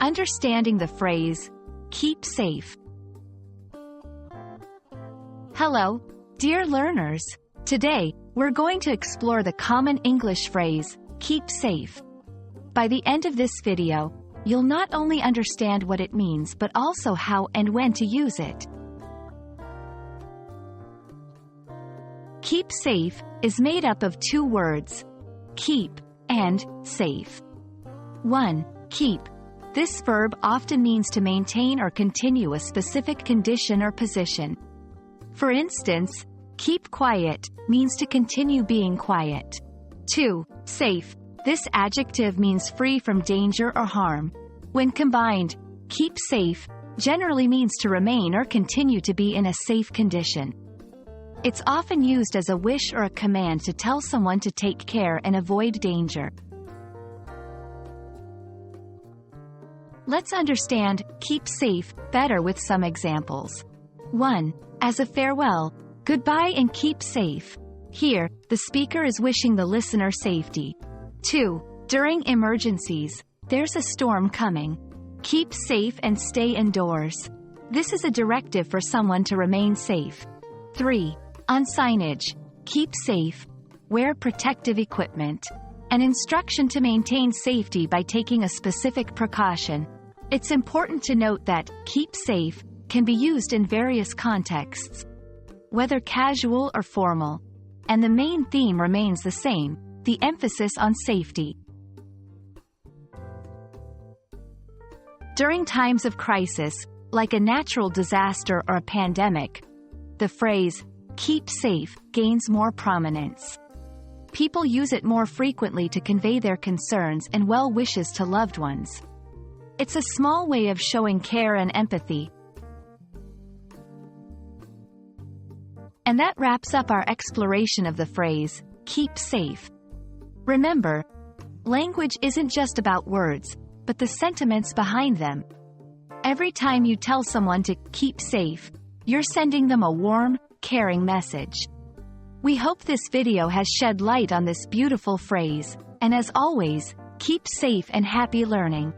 Understanding the phrase, keep safe. Hello, dear learners. Today, we're going to explore the common English phrase, keep safe. By the end of this video, you'll not only understand what it means but also how and when to use it. Keep safe is made up of two words, keep and safe. 1. Keep. This verb often means to maintain or continue a specific condition or position. For instance, keep quiet means to continue being quiet. 2. Safe. This adjective means free from danger or harm. When combined, keep safe generally means to remain or continue to be in a safe condition. It's often used as a wish or a command to tell someone to take care and avoid danger. Let's understand keep safe better with some examples. 1. As a farewell, goodbye and keep safe. Here, the speaker is wishing the listener safety. 2. During emergencies, there's a storm coming. Keep safe and stay indoors. This is a directive for someone to remain safe. 3. On signage, keep safe. Wear protective equipment. An instruction to maintain safety by taking a specific precaution. It's important to note that keep safe can be used in various contexts, whether casual or formal, and the main theme remains the same, the emphasis on safety. During times of crisis, like a natural disaster or a pandemic, the phrase, keep safe, gains more prominence. People use it more frequently to convey their concerns and well wishes to loved ones. It's a small way of showing care and empathy. And that wraps up our exploration of the phrase, keep safe. Remember, language isn't just about words, but the sentiments behind them. Every time you tell someone to keep safe, you're sending them a warm, caring message. We hope this video has shed light on this beautiful phrase, and as always, keep safe and happy learning.